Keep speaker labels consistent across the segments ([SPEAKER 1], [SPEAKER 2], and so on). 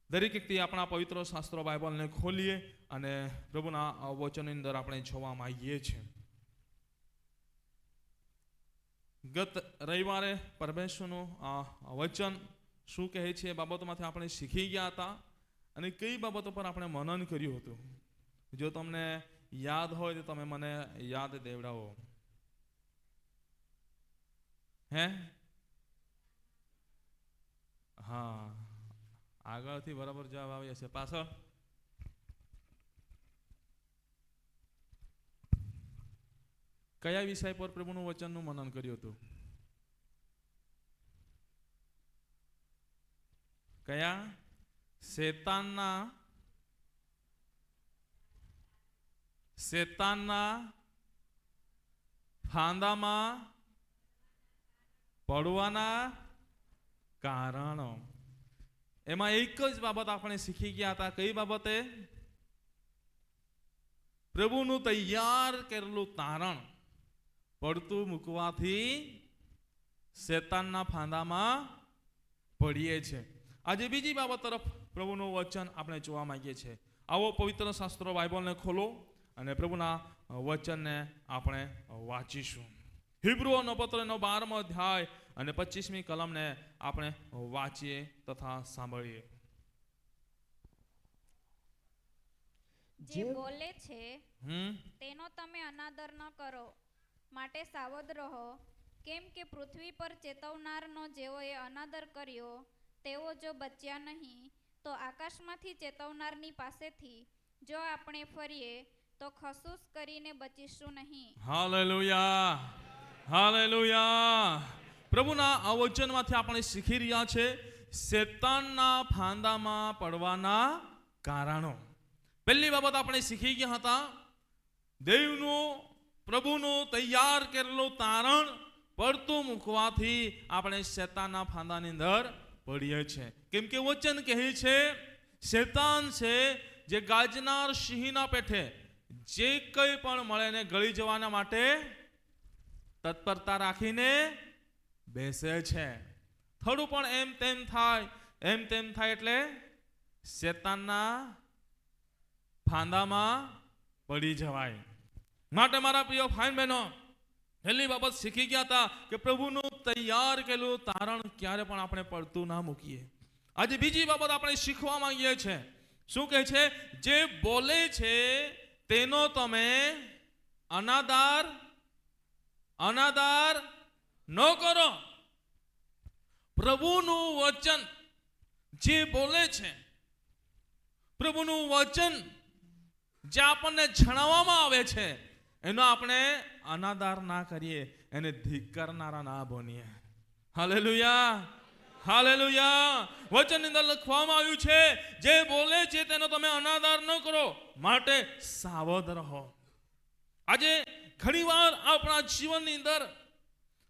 [SPEAKER 1] દરેક વ્યક્તિ આપણા પવિત્ર શાસ્ત્રો બાઇબલને ખોલીએ અને પ્રભુના વચનની અંદર આપણે જોવા માંગીએ છીએ. ગત રવિવારે પરમેશ્વરનું વચન શું કહે છે એ બાબતોમાંથી આપણે શીખી ગયા હતા અને કઈ બાબતો પર આપણે મનન કર્યું હતું. જો તમને યાદ હોય તો તમે મને યાદ દેવડાવો. હે હા, આગળથી બરાબર જવાબ આવી હશે. પાછળ કયા વિષય પર પ્રભુનું વચનનું મનન કર્યું હતું? કયા? શેતાનના ફાંદામાં પડવાના કારણો. એમાં એક જ બાબત આપણે શીખી ગયા હતા. કઈ બાબતે? પ્રભુનું તૈયાર કરેલું તારણ પડતું મૂકવાથી શેતાનના ફાંદામાં પડીએ છે. આજે બીજી બાબત તરફ પ્રભુનું વચન આપણે જોવા માંગીએ છીએ. આવો પવિત્ર શાસ્ત્રો બાઇબલને ખોલો અને પ્રભુના વચનને આપણે વાંચીશું. હિબ્રુઓનો પત્રનો 12મો અધ્યાય અને 25મી કલમને આપણે વાંચીએ તથા સાંભળીએ.
[SPEAKER 2] જે બોલે છે તેનો તમે અનાદર ન કરો, માટે સાવધ રહો. કેમ કે પૃથ્વી પર ચેતવનારનો જેઓએ અનાદર કર્યો તેઓ જો બચ્યા નહીં, તો આકાશમાંથી ચેતવનારની પાસેથી જો આપણે ફરીએ તો ખસૂસ કરીને બચીશું નહીં.
[SPEAKER 1] Hallelujah, hallelujah. પ્રભુના આ વચનમાંથી આપણે શીખી રહ્યા છે શેતાનના ફાંદામાં પડવાના કારણો. પહેલી બાબત આપણે શીખી ગયા હતા, દેવનું પ્રભુનું તૈયાર કરેલું તારણ પડતું મૂકવાથી આપણે શેતાનના ફાંદાની અંદર પડીએ છીએ. કેમ કે વચન કહે છે શેતાન છે જે ગાજનાર સિંહના પેઠે જે કંઈ પણ મળે ને ગળી જવાના માટે તત્પરતા રાખીને બેસે છે. થોડું પણ એમ તેમ થાય એટલે શેતાનના ફાંદામાં પડી જવાય. માટે મારા પ્રિય ભાઈ બહેનો, પહેલી બાબત શીખી ગયા હતા કે પ્રભુનું તૈયાર કરેલું તારણ ક્યારે પણ આપણે પડતું ના મૂકીએ. આજે બીજી બાબત આપણે શીખવા માંગીએ છીએ. શું કહે છે? જે બોલે છે તેનો તમે અનાદર ન કરો. પ્રભુનું વચન જે બોલે છે, પ્રભુનું વચન જે આપણને જણાવવામાં આવે છે એનો આપણે અનાદર ના કરીએ, એને ધિક્કારનારા ના બનીએ. Hallelujah, hallelujah. વચનની અંદર લખવામાં આવ્યું છે જે બોલે છે તેનો તમે અનાદર ન કરો, માટે સાવધ રહો. આજે ઘણીવાર આપણા જીવનની અંદર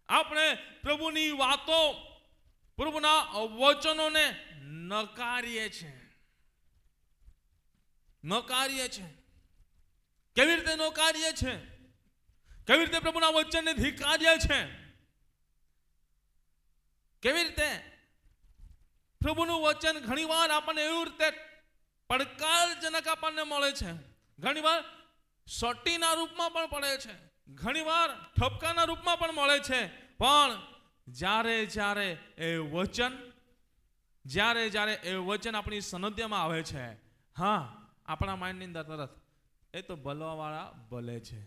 [SPEAKER 1] આપણે પ્રભુની વાતો, પ્રભુના વચનોને નકારીએ છીએ. કેવી રીતે નકારીએ છીએ? કેવી રીતે પ્રભુના વચનને ધિક્કારીએ છીએ? કેવી રીતે? પ્રભુનું વચન ઘણીવાર આપણને એવી રીતે પડકારજનક આપણને મળે છે. ઘણીવાર સટીના રૂપમાં પણ પડે છે, ઘણીવાર ઠપકાના રૂપમાં પણ મળે છે. પણ જ્યારે એ વચન આપણી સનદ્યમાં આવે છે, હા, આપણા માઇન્ડની અંદર તરત એ તો બોલવાવાળા બોલે છે.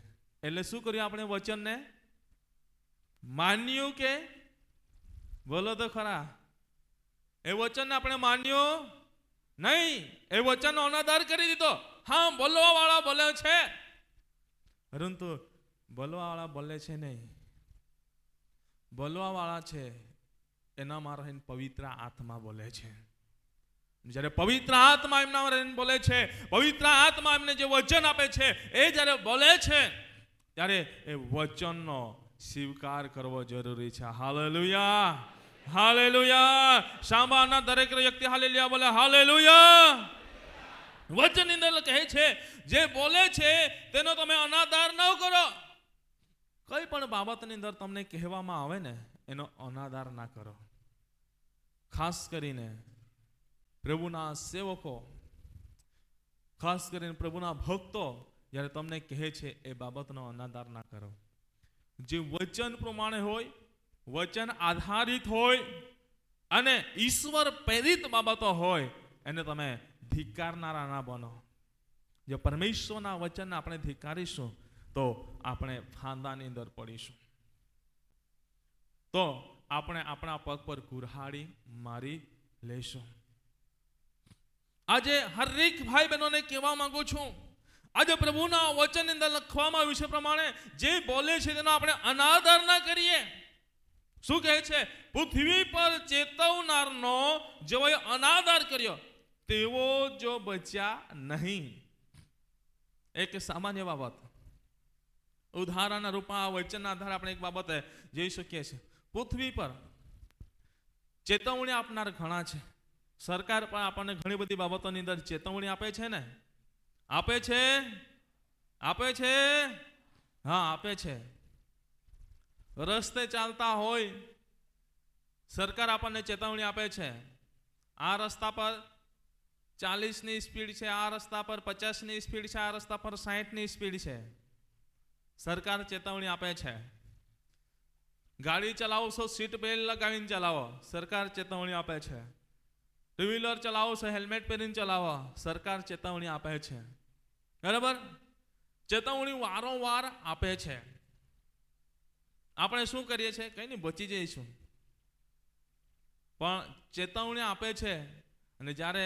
[SPEAKER 1] એટલે શું કર્યું? આપણે વચનને માન્યું કે? બોલો તો ખરા. એ વચનને આપણે માન્યું નહીં, એ વચનનો અનાદર કરી દીધો. હા, બોલવાવાળા બોલે છે, પરંતુ બોલવાવાળા બોલે છે નહીં, બોલવાવાળા છે એનામાં રહીને પવિત્ર આત્મા બોલે છે. જ્યારે પવિત્ર આત્મા એમના રહીને બોલે છે, પવિત્ર આત્મા એમને જે વચન આપે છે એ જ્યારે બોલે છે ત્યારે એ વચનનો સ્વીકાર કરવો જરૂરી છે. Hallelujah, hallelujah. સાંભળનાર દરેક વ્યક્તિ હાલેલુયા બોલે. હાલેલુયા. વચનની અંદર કહે છે જે બોલે છે તેનો તમે અનાદર ન કરો. કઈ પણ બાબતની અંદર તમને કહેવામાં આવે ને એનો અનાદર ના કરો. ખાસ કરીને પ્રભુના સેવકો, ખાસ કરીને પ્રભુના ભક્તો જ્યારે તમને કહે છે એ બાબતનો અનાદર ના કરો. જે વચન પ્રમાણે હોય, વચન આધારિત હોય અને ઈશ્વર પ્રેરિત બાબતો હોય એને તમે ધિક્કારનારા ના બનો. જો પરમેશ્વરના વચનને આપણે ધિક્કારીશું તો આપણે ફાંદાની અંદર પડીશું, તો આપણે આપણા પગ પર કુરહાડી મારી લેશું. આજે હરેક ભાઈ બહેનોને કહેવા માંગુ છું, આજે પ્રભુના વચનની અંદર લખવામાં આવ્યું છે પ્રમાણે જે બોલે છે તેનો આપણે અનાદર ના કરીએ. શું કહે છે? પૃથ્વી પર ચેતવનારનો જેઓએ અનાદર કર્યો તેઓ જો બચ્યા નહીં. એક સામાન્ય બાબત, ઉદાહરણના રૂપમાં વચનના આધારે આપણે એક બાબત જોઈ શકીએ છીએ. પૃથ્વી પર ચેતવણી આપનાર ઘણા છે. સરકાર પણ આપણને ઘણી બધી બાબતોની અંદર ચેતવણી આપે છે ને? આપે છે? આપે છે? હા, આપે છે. રસ્તે ચાલતા હોય, સરકાર આપણને ચેતવણી આપે છે, આ રસ્તા પર 40ની સ્પીડ છે, આ રસ્તા પર 50ની સ્પીડ છે, આ રસ્તા પર 60ની સ્પીડ છે. સરકાર ચેતવણી આપે છે. ગાડી ચલાવો છો, સીટ બેલ્ટ લગાવીને ચલાવો, સરકાર ચેતવણી આપે છે. ટુ વ્હીલર ચલાવો છો, હેલ્મેટ પહેરીને ચલાવો, સરકાર ચેતવણી આપે છે. બરાબર? ચેતવણી વારંવાર આપે છે. આપણે શું કરીએ છીએ? કઈ નહીં, બચી જઈશું. પણ ચેતવણી આપે છે અને જ્યારે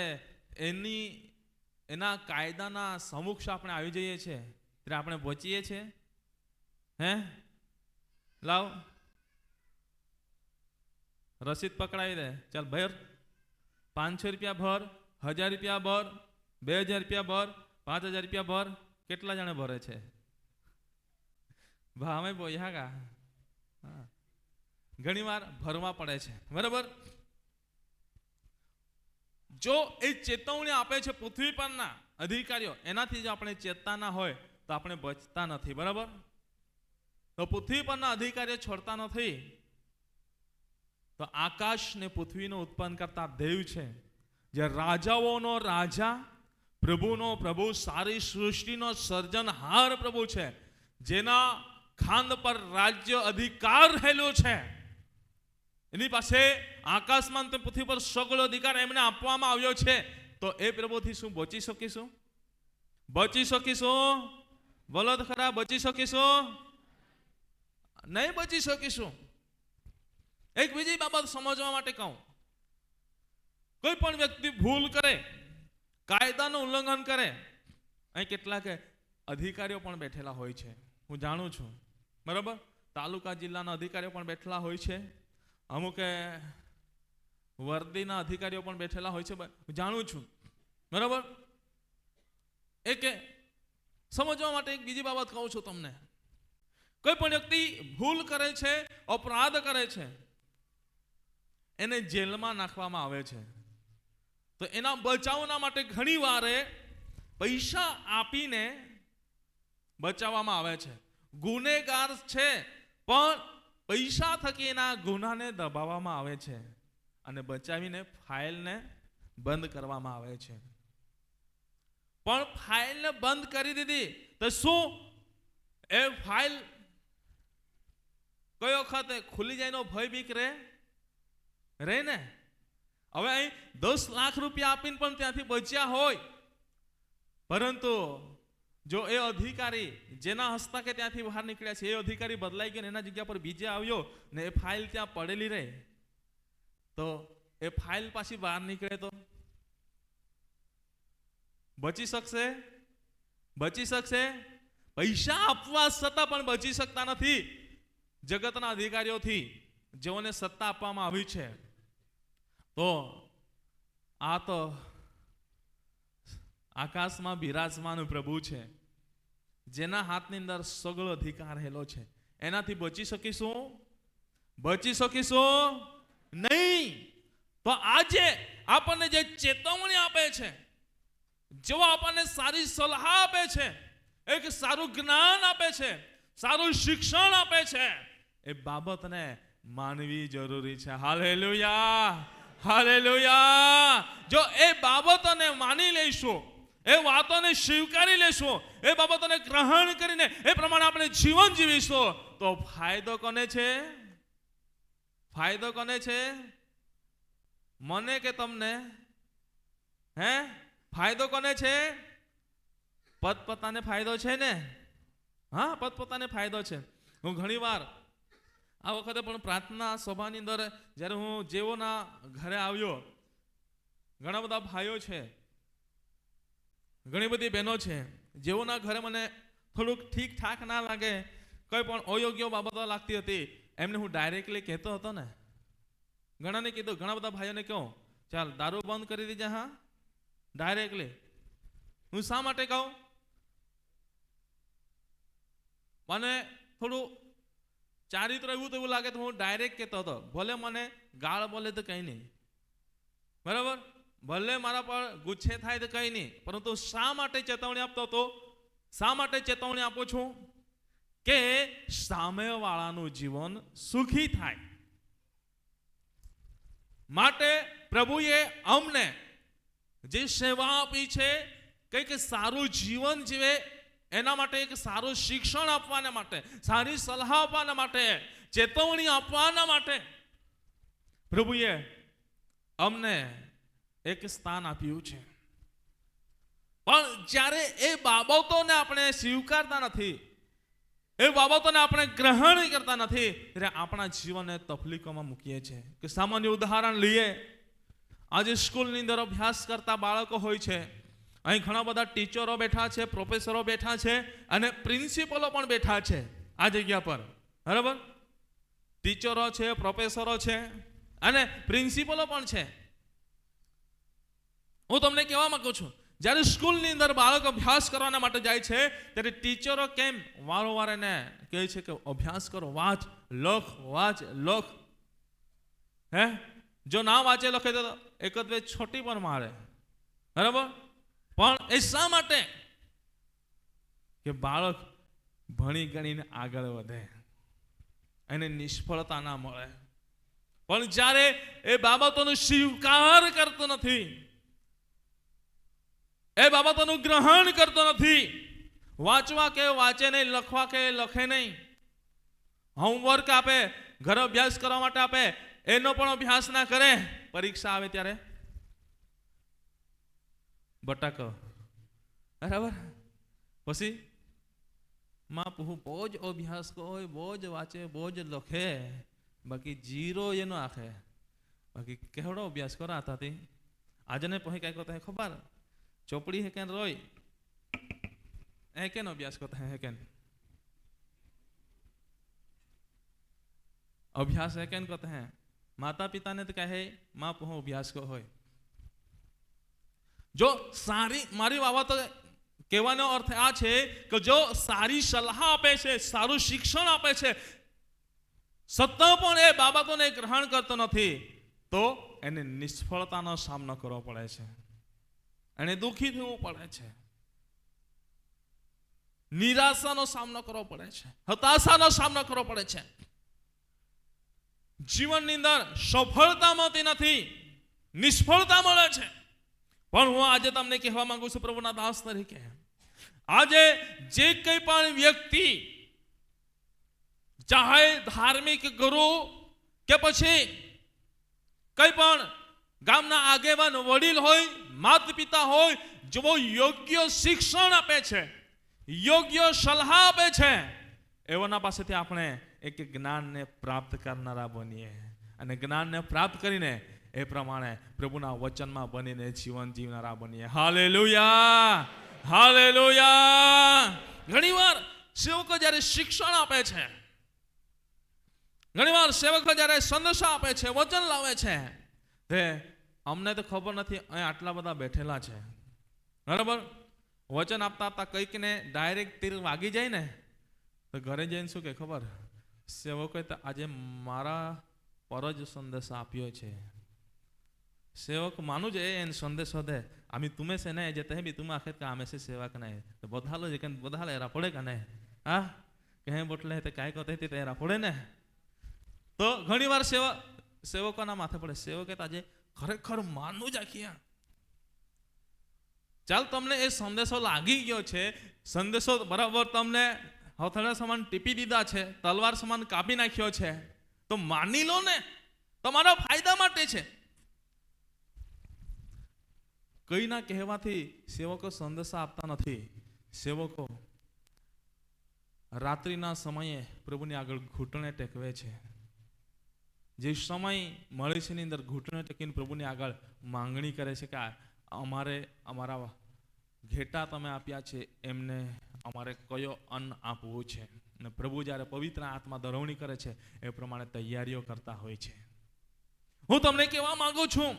[SPEAKER 1] એના કાયદાના સમક્ષ આપણે આવી જઈએ છીએ ત્યારે આપણે બચીએ છીએ? હે? લાવ રસીદ પકડાવી દે, ચાલ ભર, 500 રૂપિયા ભર, 1000 રૂપિયા ભર, 2000 રૂપિયા ભર, 5000 રૂપિયા ભર. કેટલા જણે ભરે છે? ભાવે બોયા કા ઘણી વાર ભરવા પડે છે. બરાબર? જો એ ચેતવણી આપે છે પૃથ્વી પરના અધિકારીઓ, એનાથી જો આપણે ચેતતા ના હોય તો આપણે બચતા નથી. બરાબર? તો પૃથ્વી પરના અધિકારીઓ છોડતા નથી. તો આકાશ ને પૃથ્વીનો ઉત્પન્ન કરતા દેવ છે, જે રાજાઓનો રાજા, પ્રભુનો પ્રભુ, સારી સૃષ્ટિનો સર્જનહાર પ્રભુ છે, જેના ખાંદ પર રાજ્ય અધિકાર રહેલો છે. એની પાસે આકાશમાં તે પૃથ્વી પર સગળો અધિકાર એમને આપવામાં આવ્યો છે. તો એ પ્રભુથી શું બચી શકીશું? બચી શકીશું? બોલો તો ખરા, બચી શકીશું? નહીં બચી શકીશું. એક બીજી બાબત સમજવા માટે કહું, કોઈ પણ વ્યક્તિ ભૂલ કરે, કાયદાનું ઉલ્લંઘન કરે, અહીં કેટલાક અધિકારીઓ પણ બેઠેલા હોય છે, હું જાણું છું. બરાબર? તાલુકા જિલ્લાના અધિકારીઓ પણ બેઠેલા હોય છે, અમુક વર્દીના અધિકારીઓ પણ બેઠેલા હોય છે, હું જાણું છું. બરાબર? એક સમજવા માટે એક બીજી બાબત કહું છું તમને. કોઈ પણ વ્યક્તિ ભૂલ કરે છે, અપરાધ કરે છે, એને જેલમાં નાખવામાં આવે છે. તો એના બચાવના માટે ઘણી વાર પૈસા આપીને બચાવવામાં આવે છે. ગુનેગાર છે પણ પૈસા થકી એના ગુનાને દબાવવામાં આવે છે અને બચાવીને ફાઇલને બંધ કરવામાં આવે છે. પણ ફાઇલને બંધ કરી દીધી તો શું એ ફાઇલ કઈ વખતે ખુલી જાય નો ભય બીક રહે ને? હવે અહીં 10 લાખ રૂપિયા આપીને પણ ત્યાંથી બચ્યા હોય, પરંતુ જો એ અધિકારી જેના હસ્તકે ત્યાંથી બહાર નીકળ્યા છે એ અધિકારી બદલાઈ ગયો, એના જગ્યા પર બીજે આવ્યો ને એ ફાઇલ ત્યાં પડેલી રહે, તો એ ફાઇલ પાછી બહાર નીકળે તો બચી શકશે? બચી શકશે? પૈસા આપવા છતાં પણ બચી શકતા નથી જગતના અધિકારીઓથી, જેઓને સત્તા આપવામાં આવી છે. તો આ તો આકાશમાં બિરાજમાન પ્રભુ છે, જેના હાથની અંદર સગળો અધિકાર રહેલો છે. એનાથી બચી શકીશું? બચી શકીશું નહીં. તો આજે આપણને જે ચેતવણી આપે છે, જેઓ આપણને સારી સલાહ આપે છે, એક સારું જ્ઞાન આપે છે, સારું શિક્ષણ આપે છે, એ બાબતને માનવી જરૂરી છે. હાલેલુયા! હાલેલુયા. જો એ બાબતોને માની લઈશું, એ વાતોને સ્વીકારી લેશું, એ બાબતોને ગ્રહણ કરીને એ પ્રમાણે આપણે જીવન જીવીશું, તો ફાયદો કોને છે? ફાયદો કોને છે? મને કે તમને? હે? ફાયદો કોને છે? પતપતાને ફાયદો છે ને? હા, પતપતાને ફાયદો છે. હું ઘણી વાર આ વખતે પણ પ્રાર્થના સભાની અંદર જ્યારે હું જેઓના ઘરે આવ્યો, ઘણા બધા ભાઈઓ છે, ઘણી બધી બહેનો છે, જેઓના ઘરે મને થોડુંક ઠીક ઠાક ના લાગે, કોઈ પણ અયોગ્ય બાબતો લાગતી હતી, એમને હું ડાયરેક્ટલી કહેતો હતો ને. ઘણાને કીધું, ઘણા બધા ભાઈઓને કહું, ચાલ દારૂ બંધ કરી દેજે. હા, ડાયરેક્ટલી. હું શા માટે કહું? મને થોડું ચારિત્ર એવું તો એવું લાગે તો હું ડાયરેક્ટ કહેતો હતો. ભલે મને ગાળ બોલે તો કંઈ નહીં, બરાબર, ભલે મારા પર ગુસ્સે થાય તો કંઈ નહીં, પરંતુ શા માટે ચેતવણી આપતો હતો? શા માટે ચેતવણી આપું છું? કે સામેવાળાનું જીવન સુખી થાય માટે પ્રભુએ અમને જે સેવા આપી છે, કંઈક સારું જીવન જીવે એના માટે, એક સારું શિક્ષણ આપવાના માટે, સારી સલાહ આપવાના માટે, ચેતવણી આપવાના માટે પ્રભુએ અમને એક સ્થાન આપ્યું છે. પણ જ્યારે એ બાબતોને આપણે સ્વીકારતા નથી, એ બાબતોને આપણે ગ્રહણ કરતા નથી, ત્યારે આપણા જીવનને તકલીફોમાં મૂકીએ છીએ. કે સામાન્ય ઉદાહરણ લઈએ, આજે સ્કૂલની અંદર અભ્યાસ કરતા બાળકો હોય છે, અહીં ઘણા બધા ટીચરો બેઠા છે, પ્રોફેસરો બેઠા છે, અને પ્રિન્સિપલો પણ બેઠા છે આ જગ્યા પર, બરાબર. ટીચરો છે, પ્રોફેસરો છે, અને પ્રિન્સિપલો પણ છે. હું તમને કહેવા માંગુ છું, જ્યારે સ્કૂલની અંદર બાળક અભ્યાસ કરવાના માટે જાય છે, ત્યારે ટીચરો કેમ વારંવાર એને કહે છે કે અભ્યાસ કરો, વાંચ લખ, વાંચ લખ. હે, જો ના વાંચે લખે તો એક જ બે છોટી પણ મારે, બરાબર. પણ એ શા માટે? કે બાળક ભણી ગણીને આગળ વધે, એને નિષ્ફળતા ના મળે. પણ જ્યારે એ બાબતોનો સ્વીકાર કરતો નથી, એ બાબતોનું ગ્રહણ કરતો નથી, વાંચવા કે વાંચે નહીં, લખવા કે લખે નહીં, હોમવર્ક આપે, ઘરે અભ્યાસ કરવા માટે આપે, એનો પણ અભ્યાસ ના કરે, પરીક્ષા આવે ત્યારે બટાકો, બરાબર. પછી માં હું બહુ જ અભ્યાસ હોય, બહુ જ વાંચે, બહુ જ લખે, બાકી જીરો એનો આખે, બાકી કેવડો અભ્યાસ કરો આતાથી. આજે ને પછી કઈ કરતા ખબર? ચોપડી હે કેન રોય હે કેન અભ્યાસ કરતા હે કેન અભ્યાસ હે કેન કરતા હે. માતા પિતાને તો કહે માં હું અભ્યાસ કો હોય. જો સારી, મારી બાબત કહેવાનો અર્થ આ છે કે જો સારી સલાહ આપે છે, સારું શિક્ષણ આપે છે, છતાં પણ એ બાબતોને ગ્રહણ કરતો નથી, તો એને નિષ્ફળતાનો સામનો કરવો પડે છે, એને દુઃખી થવું પડે છે, નિરાશાનો સામનો કરવો પડે છે, હતાશાનો સામનો કરવો પડે છે. જીવનની અંદર સફળતા મળતી નથી, નિષ્ફળતા મળે છે. પણ હું આજે તમને કહેવા માંગુ છું પ્રભુના દાસ તરીકે, આજે જે કંઈ પણ વ્યક્તિ, ચાહે ધાર્મિક ગુરુ કે પછી કંઈ પણ ગામના આગેવાન વડીલ હોય, માતા પિતા હોય, જેઓ યોગ્ય શિક્ષણ આપે છે, યોગ્ય સલાહ આપે છે, એઓના પાસેથી આપણે એક જ્ઞાનને પ્રાપ્ત કરનારા બનીએ, અને જ્ઞાનને પ્રાપ્ત કરીને એ પ્રમાણે પ્રભુના વચનમાં બનીને જીવન જીવનારા બનીએ. Hallelujah, hallelujah. ઘણીવાર સેવકો જ્યારે શિક્ષણ આપે છે, ઘણીવાર સેવકો જ્યારે સંદેશા આપે છે, વચન લાવે છે, તે અમને તો ખબર નથી અહીં આટલા બધા બેઠેલા છે, બરાબર. વચન આપતા આપતા કંઈક ને ડાયરેક્ટ તીર વાગી જાય ને, તો ઘરે જઈને શું કે ખબર? સેવકોએ તો આજે મારા પર જ સંદેશ આપ્યો છે. सेवक मानु जे एन संदेश दे आम्ही तुम्हें से नहीं जेते हैं भी तुम आखिर का हमें से सेवा का नहीं तो बधा लो जेकन बधा लेरा पड़े का नहीं हाँ कहीं बोटले तो काय कहते थे तेरा पड़े ने. तो घनी बार सेवकों ना माथे पड़े, सेवक ताजे ખરેખર માનવું જ આખી. ચાલ તમને એ સંદેશો લાગી ગયો છે, સંદેશો બરાબર તમને હથેળા સમાન ટીપી દીધા છે, તલવાર સમાન કાપી નાખ્યો છે, તો માની લો ને, તમારા ફાયદા માટે છે. કઈના કહેવાથી સેવકો સંદેશા આપતા નથી. સેવકો રાત્રિના સમયે પ્રભુની આગળ ઘૂંટણે ટેકવે છે. જે સમય મળે છે ની અંદર ઘૂંટણે ટેકીને પ્રભુની આગળ માંગણી કરે છે કે અમારા ઘેટા તમે આપ્યા છે, એમને અમારે કયો અન્ન આપવું છે. અને પ્રભુ જ્યારે પવિત્ર આત્મા દરવણી કરે છે એ પ્રમાણે તૈયારીઓ કરતા હોય છે. હું તમને કહેવા માંગુ છું,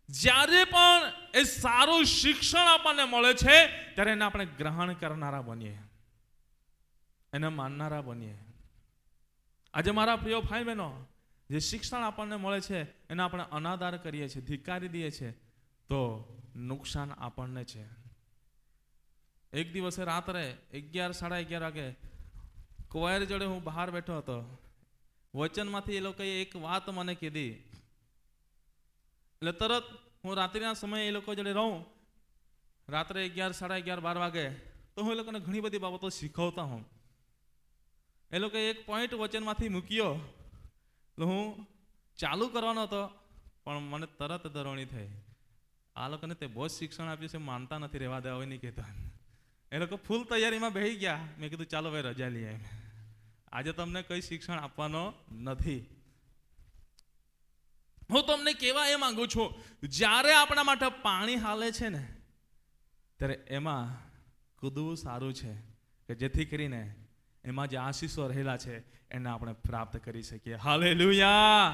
[SPEAKER 1] જ્યારે પણ એ સારું શિક્ષણ આપણને મળે છે ત્યારે એને આપણે ગ્રહણ કરનારા બનીએ, એને માનનારા બનીએ. આજે મારા પ્રિય ભાઈ બહેનો, જે શિક્ષણ આપણને મળે છે એને આપણે અનાદર કરીએ છીએ, ધિક્કારી દઈએ છીએ, તો નુકસાન આપણને છે. એક દિવસે રાત્રે 11, 11:30 વાગે કોયર જોડે હું બહાર બેઠો હતો. વચનમાંથી એ લોકોએ એક વાત મને કીધી, એટલે તરત હું રાત્રિના સમયે એ લોકો જોડે રહું, રાત્રે 11, 11:30, 12 વાગે, તો હું એ લોકોને ઘણી બધી બાબતો શીખવતા હું. એ લોકોએ એક પોઈન્ટ વચનમાંથી મૂક્યો, એટલે હું ચાલુ કરવાનો હતો, પણ મને તરત ધરોણી થઈ. આ લોકોને તે બહુ જ શિક્ષણ આપ્યું છે, માનતા નથી, રહેવા દે, હવે નહીં કહેતા. એ લોકો ફૂલ તૈયારીમાં બેસી ગયા. મેં કીધું ચાલો ભાઈ રજા લઈએ. આજે તમને કઈ શિક્ષણ આપવાનો નથી. હું તમને કહેવા એ માંગુ છું, જ્યારે આપણા માટે પાણી હાલે છે ને, ત્યારે એમાં કૂદવું સારું છે, કે જેથી કરીને એમાં જે આશીષો રહેલા છે એને આપણે પ્રાપ્ત કરી શકીએ. Hallelujah,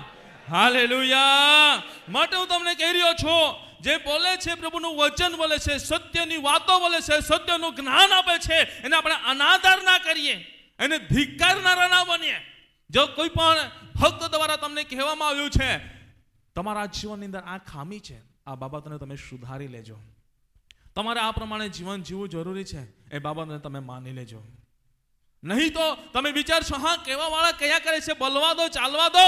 [SPEAKER 1] hallelujah. માટે હું તમને કહી રહ્યો છું, જે બોલે છે પ્રભુનું વચન બોલે છે, સત્યની વાતો બોલે છે, સત્યનું જ્ઞાન આપે છે, એને આપણે અનાદર ના કરીએ, એને ધિક્કારનારા ના બનીએ. જો કોઈ પણ ભક્ત દ્વારા તમને કહેવામાં આવ્યું છે તમારા જીવનની અંદર આ ખામી છે, આ બાબતને તમે સુધારી લેજો, તમારે આ પ્રમાણે જીવન જીવવું જરૂરી છે, એ બાબતને તમે માની લેજો. નહીં તો તમે વિચારશો હા કહેવા વાળા કયા કરે છે, બોલવા દો, ચાલવા દો,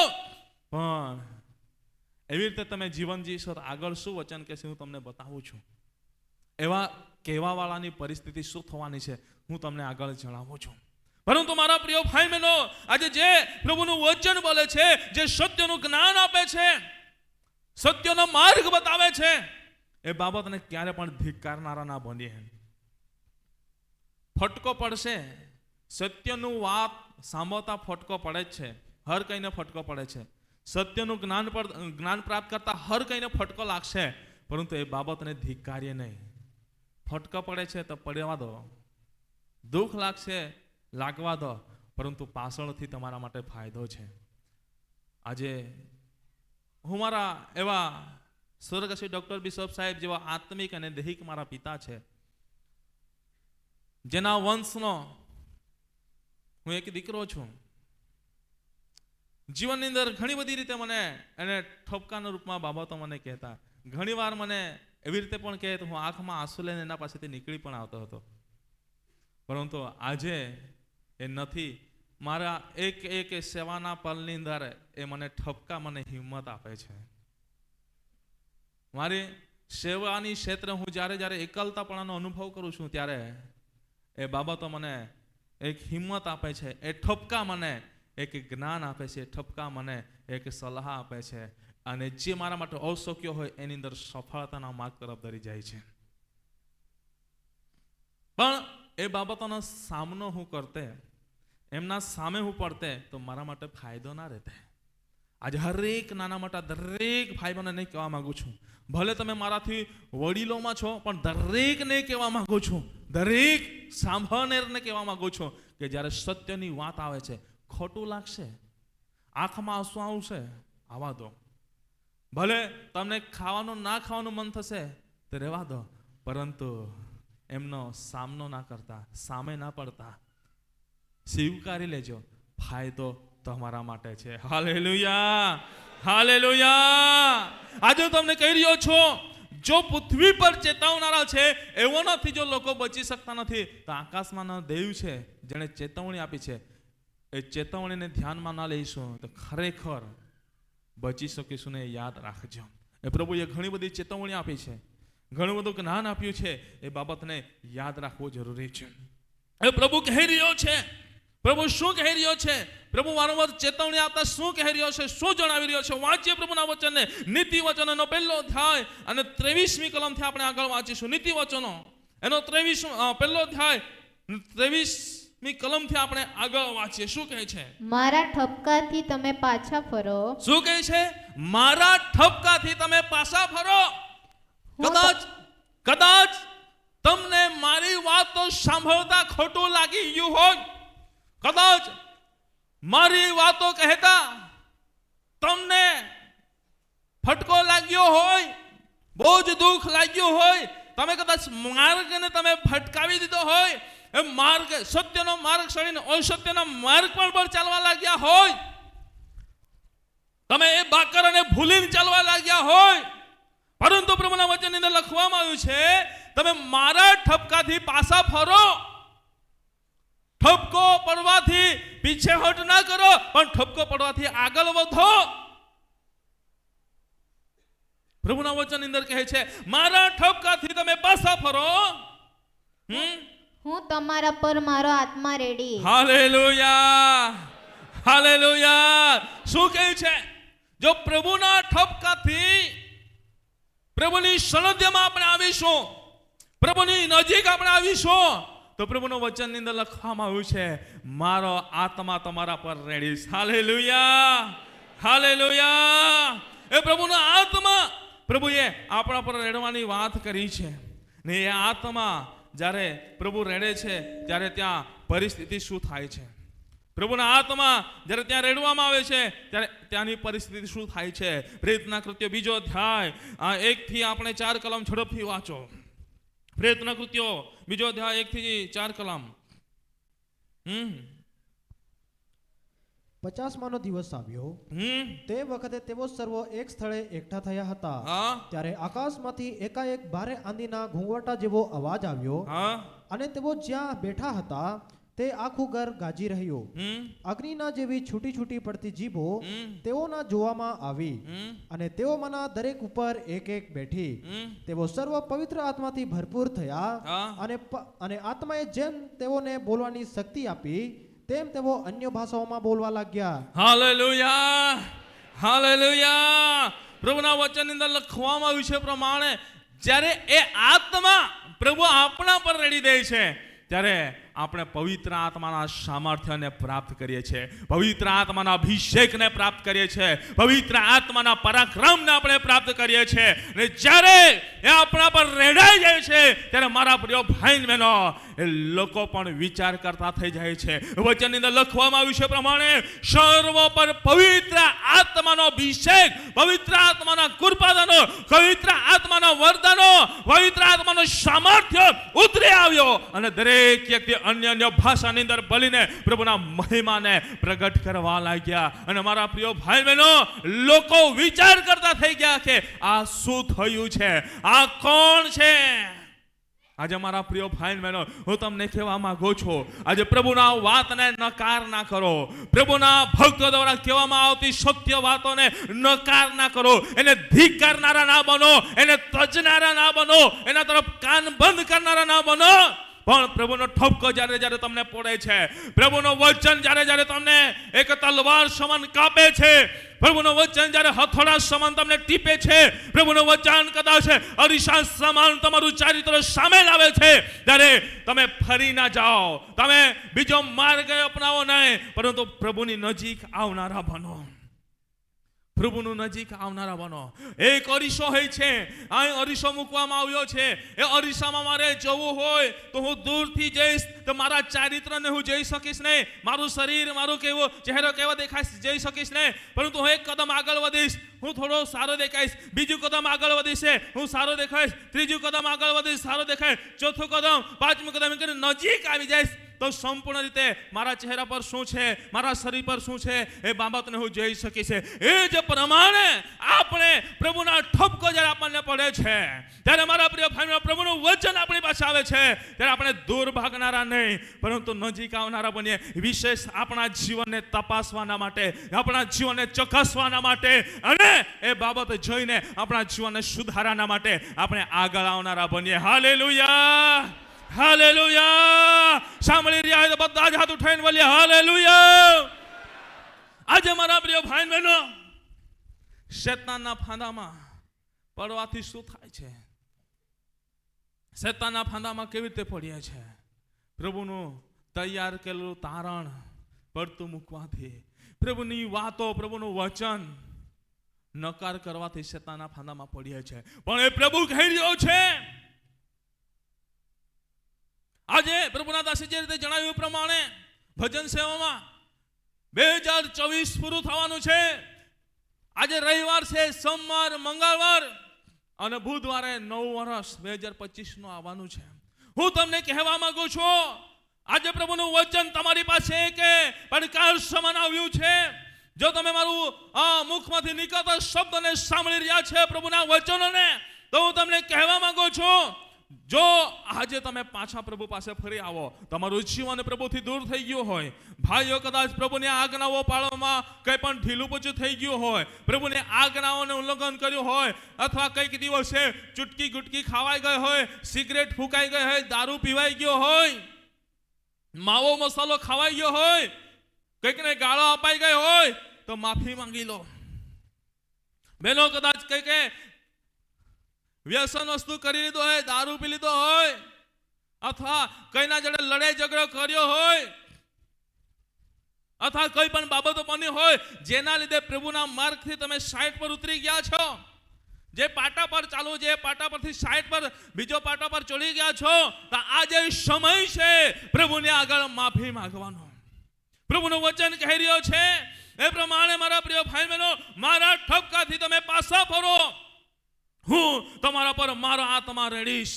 [SPEAKER 1] પણ એવી રીતે તમે જીવન જીવશો તો આગળ શું વચન કહેશે હું તમને બતાવું છું. એવા કહેવા વાળાની પરિસ્થિતિ શું થવાની છે હું તમને આગળ જણાવું છું. પરંતુ મારા પ્રિય ભાઈ બહેનો, આજે જે પ્રભુનું વચન બોલે છે, જે સત્યનું જ્ઞાન આપે છે, સત્યનો માર્ગ બતાવે છે, એ બાબતને ક્યારે પણ ધિક્કારનારા ના બનીએ. ફટકો પડશે, સત્યનું વાત સાંભળતા ફટકો પડે જ છે, હર કઈને ફટકો પડે છે. સત્યનું જ્ઞાન પ્રાપ્ત કરતા હર કઈને ફટકો લાગશે, પરંતુ એ બાબતને ધિક્કારીએ નહીં. ફટકો પડે છે તો પડવા દો, દુઃખ લાગશે લાગવા દો, પરંતુ પાછળથી તમારા માટે ફાયદો છે. આજે હું મારા એવા સ્વર્ગસ્થ ડોક્ટર બિશપ સાહેબ જેવા આત્મિક અને દૈહિક મારા પિતા છે, જેના વંશનો હું એક દીકરો છું. જીવનની અંદર ઘણી બધી રીતે મને એને ઠપકાના રૂપમાં બાબતો મને કહેતા, ઘણી વાર મને એવી રીતે પણ કહે તો હું આંખમાં આંસુ લઈને એના પાસેથી નીકળી પણ આવતો હતો. પરંતુ આજે એ નથી. મારા એક સેવાના પલની અંદર એ મને ઠપકા, મને હિંમત આપે છે. મારી સેવાની ક્ષેત્રે હું જ્યારે એકલતાપણાનો અનુભવ કરું છું, ત્યારે એ બાબતો મને એક હિંમત આપે છે, એ ઠપકા મને એક જ્ઞાન આપે છે, ઠપકા મને એક સલાહ આપે છે, અને જે મારા માટે અશક્ય હોય એની અંદર સફળતાના માર્ગ તરફ ધરી જાય છે. પણ એ બાબતોનો સામનો હું કરતે, એમના સામે હું પડતે, તો મારા માટે ફાયદો ના રહેતે. આજે હરેક નાના મોટા દરેક ભાઈ બહેનોને કહેવા માંગુ છું, ભલે તમે મારાથી વડીલોમાં છો, પણ દરેકને કહેવા માંગુ છું, દરેક સાંભળનારને કહેવા માંગુ છું કે જ્યારે સત્યની વાત આવે છે, ખોટું લાગશે, આંખમાં આંસુ આવશે, આવવા દો. ભલે તમને ખાવાનું ના ખાવાનું મન થશે તો રહેવા દો, પરંતુ એમનો સામનો ના કરતા, સામે ના પડતા સ્વીકારી લેજો, ફાયદો તમારા માટે છે. Hallelujah, hallelujah. આજે હું તમને કહી રહ્યો છું, જો પૃથ્વી પર ચેતવનારા છે એવો નથી, જો લોકો બચી શકતા નથી, તો આકાશમાંનો દેવ છે જેણે ચેતવણી આપી છે, એ ચેતવણીને ધ્યાનમાં ના લઈશું તો ખરેખર બચી શકીશું ને, યાદ રાખજો. એ પ્રભુએ ઘણી બધી ચેતવણી આપી છે, ઘણું બધું જ્ઞાન આપ્યું છે. એ બાબતને યાદ રાખવું જરૂરી છે. એ પ્રભુ કહી રહ્યો છે, પ્રભુ શું કહી રહ્યો છે? પ્રભુ વારંવાર ચેતવણી આપતા શું કહી રહ્યો છે, શું જણાવી રહ્યો છે? વાંચીએ પ્રભુના વચનને. નીતિ વચનનો પહેલો અધ્યાય અને 23મી કલમથી આપણે આગળ વાંચીશું. નીતિ વચનો એનો 23 પહેલો અધ્યાય 23મી કલમથી આપણે આગળ વાંચીએ. શું કહે છે?
[SPEAKER 3] મારા ઠપકાથી તમે પાછા ફરો.
[SPEAKER 1] શું કહે છે? મારા ઠપકાથી તમે પાછા ફરો. કદાચ તમને મારી વાતો સાંભળતા ખોટું લાગી ગયું હોય, કદાચ મારી વાતો કહેતા તમને ફટકો લાગ્યો હોય, બહુ જ દુઃખ લાગ્યું હોય, તમે કદાચ માર્ગને તમે ફટકાવી દીધો હોય, એ માર્ગ સત્યનો માર્ગ છોડીને અસત્યના માર્ગ પર ચાલવા લાગ્યા હોય, તમે એ બાકરને ભૂલીને ચાલવા લાગ્યા હોય, પરંતુ પ્રભુના વચનની અંદર લખવામાં આવ્યું છે તમે મારા ઠપકાથી પાછા ફરો. ઠપકો પડવાથી પીછેહટ ના કરો, પણ ઠપકો પડવાથી આગળ વધો. પ્રભુના વચનની અંદર કહે છે મારા ઠપકાથી તમે પાછા ફરો.
[SPEAKER 3] હું તમારા પર મારો આત્મા રેડી.
[SPEAKER 1] Hallelujah, hallelujah. શું કહે છે? જો પ્રભુના ઠપકાથી પ્રભુની સાનિધ્યમાં આપણે આવીશું, પ્રભુની નજીક આપણે આવીશું, તો પ્રભુનું વચનની અંદર લખવામાં આવ્યું છે મારો આત્મા તમારા પર રેડીશ. Hallelujah, hallelujah. એ પ્રભુનો આત્મા પ્રભુએ આપણા પર રેડવાની વાત કરી છે ને એ આત્મા જ્યારે પ્રભુ રેડે છે ત્યારે ત્યાં પરિસ્થિતિ શું થાય છે? પ્રભુના આત્મા જ્યારે ત્યાં રેડવામાં આવે છે ત્યારે ત્યાંની પરિસ્થિતિ શું થાય છે? પ્રેતના કૃત્યો 2 અધ્યાય 1 થી આપણે 4 કલમ ઝડપથી વાંચો. પ્રેતના કૃત્યો 2 અધ્યાય 1 થી 4 કલમ.
[SPEAKER 4] 50માનો દિવસ આવ્યો. તે વખતે તેઓ સર્વ એક સ્થળે એકઠા થયા હતા. ત્યારે આકાશમાંથી એકાએક ભારે આંધીના ઘૂંઘવટા જેવો અવાજ આવ્યો અને તેઓ જ્યાં બેઠા હતા તે આખું ઘર ગાજી રહ્યું. અગ્નિના જેવી છૂટી છૂટી પડતી જીભો તેઓના જોવામાં આવી અને તેઓમાંના દરેક ઉપર એક એક બેઠી. તેઓ સર્વ પવિત્ર આત્માથી ભરપૂર થયા અને આત્માએ જેમ તેઓને બોલવાની શક્તિ આપી તેમ તેઓ અન્ય ભાષાઓમાં બોલવા લાગ્યા.
[SPEAKER 1] Hallelujah, hallelujah. પ્રભુના વચનની અંદર લખવામાં આવ્યું છે પ્રમાણે જ્યારે એ આત્મા પ્રભુ આપણા પર રેડી દે છે ત્યારે આપણે પવિત્ર આત્માના સામર્થ્યને પ્રાપ્ત કરીએ છીએ, પવિત્ર આત્માના અભિષેકને પ્રાપ્ત કરીએ છીએ, પવિત્ર આત્માના પરાક્રમને આપણે પ્રાપ્ત કરીએ છીએ. અને જ્યારે એ આપણા પર રેડાઈ જાય છે ત્યારે મારા પ્રિય ભાઈ બહેનો એ લોકો પણ વિચાર કરતા થઈ જાય છે. વચનની અંદર લખવામાં આવ્યું છે પ્રમાણે સર્વ પર પવિત્ર આત્માનો અભિષેક, પવિત્ર આત્માના કૃપાદાનો, પવિત્ર આત્માના વરદાનો, પવિત્ર આત્માનો સામર્થ્ય ઉતરી આવ્યો અને દરેક વ્યક્તિ અન્ય ભાષાની અંદર બોલીને પ્રભુના મહિમાને પ્રગટ કરવા લાગ્યા. અને મારા પ્રિય ભાઈ બહેનો લોકો વિચાર કરતા થઈ ગયા કે આ શું થયું છે, આ કોણ છે? આજે મારા પ્રિય ભાઈ બહેનો હું તમને કહેવા માંગુ છું આજે પ્રભુના વાતને નકાર ના કરો, પ્રભુના ભક્તો દ્વારા કહેવામાં આવતી સત્ય વાતોને નકાર ના કરો, એને ધિક્કારનારા ના બનો, એને તજનારા ના બનો, એના તરફ કાન બંધ કરનારા ના બનો. પણ પ્રભુનો ઠપકો જ્યારે જ્યારે તમને પડે છે, પ્રભુનો વચન જ્યારે જ્યારે તમને એક તલવાર સમાન કાપે છે, પ્રભુનો વચન જ્યારે હથોડા સમાન તમને ટીપે છે, પ્રભુનો વચન કદાચ અરીસા સમાન તમારું ચારિત્ર સામે લાવે છે, ત્યારે તમે ફરી ના જાઓ, તમે બીજો માર્ગ અપનાવો નહીં, પરંતુ પ્રભુની નજીક આવનારા બનો, પ્રભુનું નજીક આવનારા બનો. એક અરીસો હોય છે, આ અરીસો મૂકવામાં આવ્યો છે. એ અરીસામાં મારે જવું હોય તો હું દૂરથી જઈશ તો મારા ચારિત્રને હું જોઈ શકીશ નહીં, મારું શરીર, મારું કેવો ચહેરો કેવો દેખાય જોઈ શકીશ નહીં, પરંતુ હું એક કદમ આગળ વધીશ, હું થોડો સારો દેખાઈશ, બીજું કદમ આગળ વધીશ હું સારો દેખાઈશ, ત્રીજું કદમ આગળ વધીશ સારો દેખાય, ચોથું કદમ, પાંચમું કદમ કરીને નજીક આવી જઈશ તો સંપૂર્ણ રીતે મારા ચહેરા પર શું છે, મારા શરીર પર શું છે એ બાબતને હું જોઈ શકીશ. એ જ પ્રમાણે આપણે પ્રભુના ઠપકો જ્યારે આપણને પડે છે ત્યારે મારા પ્રિય ભાઈઓ પ્રભુનું વચન આપણી પાસે આવે છે ત્યારે આપણે દૂર ભાગનારા નહીં પરંતુ નજીક આવનારા બનીએ. વિશેષ આપણા જીવનને તપાસવાના માટે, આપણા જીવનને ચકાસવાના માટે અને એ બાબત જોઈને આપણા જીવનને સુધારવાના માટે આપણે આગળ આવનારા બનીએ. Hallelujah, hallelujah. સાંભળી રહ્યા હોય તો બધા જ હાથ ઉઠાઈને બોલીએ હાલેલુયા. આજે મારા પ્રિય ભાઈ બહેનો, શેતાનના ફાંદામાં પડવાથી શું થાય છે? શેતાનના ફાંદામાં કેવી રીતે પડીએ છે? પ્રભુનું તૈયાર કરેલું તારણ પડતું મૂકવાથી, પ્રભુની વાતો, પ્રભુનું વચન નકાર કરવાથી શેતાનના ફાંદામાં પડીએ છે. પણ એ પ્રભુ કહી રહ્યો છે, આજે પ્રભુના દાસે જે રીતે જણાવ્યું પ્રમાણે ભજન સેવામાં 2024 પૂરું થવાનું છે. આજે રવિવાર છે, સોમવાર, મંગળવાર અને બુધવારે નવું વર્ષ 2025 નું આવવાનું છે. હું તમને કહેવા માંગુ છું, આજે પ્રભુનું વચન તમારી પાસે કે પડકાર સમાન આવ્યું છે. જો તમે મારું મુખમાંથી નીકળતા શબ્દને સાંભળી રહ્યા છે, પ્રભુના વચનોને, તો હું તમને કહેવા માંગુ છું, જો આજે તમે પાછા પ્રભુ પાસે ફરી આવો, તમારું જીવન પ્રભુથી દૂર થઈ ગયું હોય, ભાઈઓ કદાચ પ્રભુની આજ્ઞાઓ પાળવામાં કંઈ પણ ઢીલું પૂછું થઈ ગયું હોય, પ્રભુની આજ્ઞાઓને ઉલ્લંઘન કર્યું હોય, અથવા કંઈક દિવસે ચૂટકી ગુટકી ખાવાઈ ગઈ હોય, સિગરેટ ફૂંકાઈ ગઈ હોય, દારૂ પીવાઈ ગયો હોય, માવો મસાલો ખવાઈ ગયો હોય, કંઈકને ગાળો અપાઈ ગઈ હોય, તો માફી માંગી લો. બહેનો કદાચ કંઈક વ્યસન વસ્તુ કરી લીધો હોય, દારૂ પી લીધો હોય, અથવા કઈના જોડે લડાઈ ઝઘડો કર્યો હોય, અથવા કોઈ પણ બાબતો બની હોય જેના લીધે પ્રભુના માર્ગથી તમે સાઈડ પર ઉતરી ગયા છો, જે પાટા પર ચાલુ, જે પાટા પરથી સાઈડ પર બીજો પાટા પર ચડી ગયા છો, તો આજે સમય છે પ્રભુને આગળ માફી માંગવાનો. પ્રભુનું વચન કહી રહ્યો છે એ પ્રમાણે મારા પ્રિય ભાઈ બહેનો, મારા ઠપકાથી તમે પાછા ફરો, હું તમારા પર મારો આત્મા રેડીશ,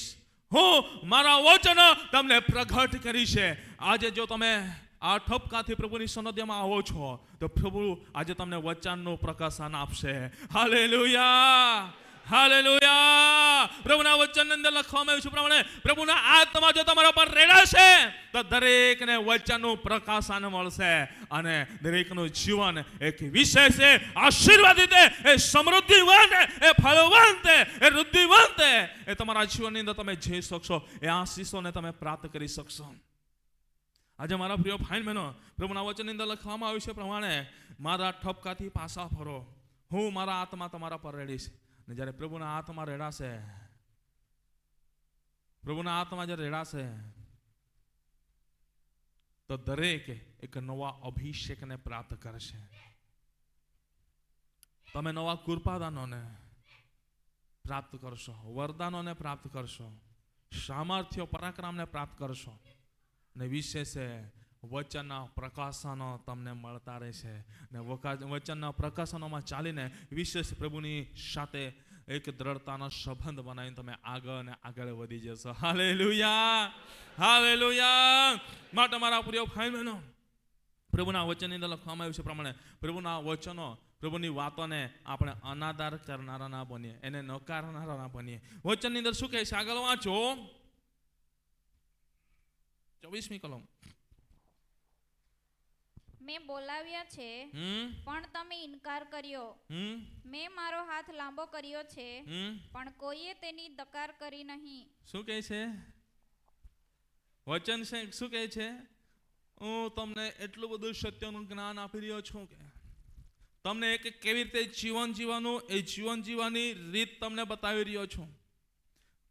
[SPEAKER 1] હું મારા વચન તમને પ્રગટ કરીશ. આજે જો તમે આ ઠપકાથી પ્રભુની સન્નિધિમાં આવો છો તો પ્રભુ આજે તમને વચનનું પ્રકાશન આપશે. Hallelujah, hallelujah. પ્રભુના વચનની અંદર લખવામાં આવ્યું છે પ્રમાણે પ્રભુના આત્મા જો તમારા પર રેડાશે તો દરેકને વચનનું પ્રકાશન મળશે અને દરેકનું જીવન એક વિશેષ આશીર્વાદિત, એ સમૃદ્ધિવંત, એ ફળવંત, એ વૃદ્ધિવંત એ તમારા જીવનની અંદર તમે જઈ શકશો. એ આશીષોને તમે પ્રાપ્ત કરી શકશો. આજે મારા પ્રિય ભાઈ બહેનો, પ્રભુના વચનની અંદર લખવામાં આવ્યું છે પ્રમાણે મારા ઠપકાથી પાછા ફરો, હું મારા આત્મા તમારા પર રેડીશ. ને જ્યારે પ્રભુના આત્મા રેડાશે, પ્રભુના આત્મા જ્યારે રેડાશે તો દરેક એક નવા અભિષેકને પ્રાપ્ત કરશે. તમે નવા કૃપાદાનોને પ્રાપ્ત કરશો, વરદાનોને પ્રાપ્ત કરશો, સામર્થ્ય પરાક્રમને પ્રાપ્ત કરશો, ને વિશેષ વચનના પ્રકાશનો તમને મળતા રહેશે. ને વચનના પ્રકાશનોમાં ચાલીને વિશેષ પ્રભુની સાથે એક દ્રઢતાનો સંબંધ બનાવીને તમે આગળ અને આગળ વધી જશો. Hallelujah, hallelujah. માટે મારા પ્રિય ભાઈ બહેનો, પ્રભુના વચનની અંદર લખવામાં આવ્યું છે પ્રમાણે પ્રભુના વચનો, પ્રભુની વાતોને આપણે અનાદર કરનારા ના બનીએ, એને નકારનારા ના બનીએ. વચનની અંદર શું કહે છે? આગળ વાંચો, 24મી કલમ.
[SPEAKER 2] મેં બોલાવ્યા છે પણ તમે ઇનકાર કર્યો, મેં મારો હાથ લાંબો કર્યો છે પણ કોઈએ તેની દકાર કરી નહીં.
[SPEAKER 1] શું કહે છે વચન? છે શું કહે છે? હું તમને એટલું બધું સત્યનું જ્ઞાન આપી રહ્યો છું કે તમને એક કેવી રીતે જીવન જીવવાનું, એ જીવન જીવવાની રીત તમને બતાવી રહ્યો છું,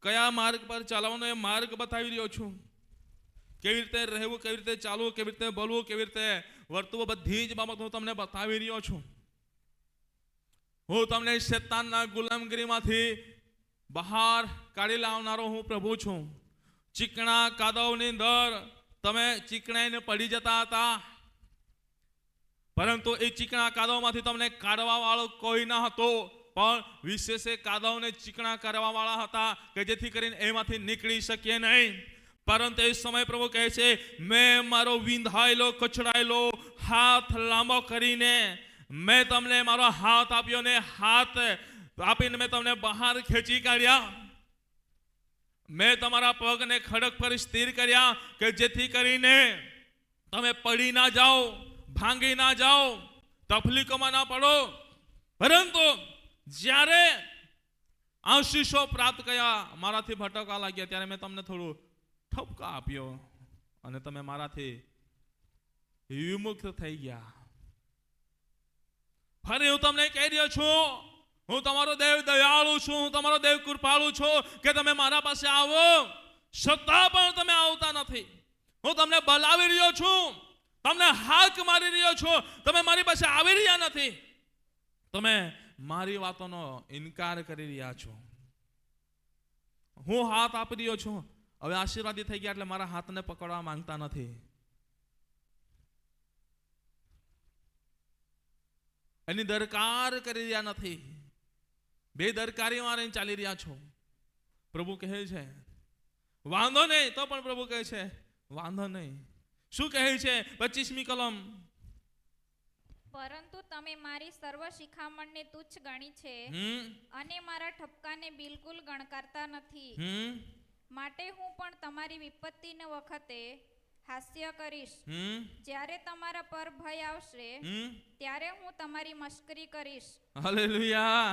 [SPEAKER 1] કયા માર્ગ પર ચાલવાનો એ માર્ગ બતાવી રહ્યો છું, કેવી રીતે રહેવું, કેવી રીતે ચાલવું, કેવી રીતે બોલવું, કેવી રીતે વર્તવું, બધી જ બાબત હું તમને બતાવી રહ્યો છું. હું તમને શેતાનના ગુલામગીરીમાંથી બહાર કાઢી લાવનારો હું પ્રભુ છું. ચીકણા કાદવની અંદર તમે ચીકણાઈને પડી જતા હતા, પરંતુ એ ચીકણા કાદવમાંથી તમને કાઢવા વાળો કોઈ ન હતો, પણ વિશેષ કાદવને ચીકણા કરવા વાળા હતા કે જેથી કરીને એમાંથી નીકળી શકીએ નહીં. પરંતુ એ સમય પ્રભુ કહે છે, મેં મારો વિંધાયેલો કચડાયેલો હાથ લાંબો કરીને મેં તમને મારો હાથ આપ્યો ને હાથ આપીને મેં તમને બહાર ખેંચી કાઢ્યા. મેં તમારા પગને ખડક પર સ્થિર કર્યા કે જેથી કરીને તમે પડી ના જાઓ, ભાંગી ના જાઓ, તકલીફોમાં ના પડો. પરંતુ જ્યારે આશીષો પ્રાપ્ત કર્યા, મારાથી ભટકવા લાગ્યા, ત્યારે મેં તમને થોડું ઠપકા આપ્યો અને તમે મારાથી વિમુક્ત થઈ ગયા. ફરી હું તમને કહી રહ્યો છું, હું તમારો દેવ દયાળુ છું, હું તમારો દેવ કૃપાળુ છું કે તમે મારા પાસે આવો, છતાં પણ તમે આવતા નથી. હું તમને બોલાવી રહ્યો છું, તમને હાક મારી રહ્યો છું, તમે મારી પાસે આવી રહ્યા નથી. તમે મારી વાતોનો ઇનકાર કરી રહ્યા છો. હું હાથ આપી રહ્યો છું, હવે આશીર્વાદી થઈ ગયા એટલે મારા હાથને પકડવા માંગતા નથી. એની દરકાર કરી રહ્યા નથી, બેદરકારીમાં રહીને ચાલી રહ્યા છો. પ્રભુ કહે છે વાંધો નહીં, તો પણ પ્રભુ કહે છે વાંધો નહીં. શું કહે છે 25મી કલમ?
[SPEAKER 2] પરંતુ તમે મારી સર્વ શિખામણને તુચ્છ ગણી છે અને મારા ઠપકાને બિલકુલ ગણકારતા નથી. માટે હું પણ તમારી વિપત્તિને વખતે હાસ્ય કરીશ. જ્યારે તમારા પર ભય આવશે ત્યારે હું તમારી મશ્કરી કરીશ.
[SPEAKER 1] Hallelujah,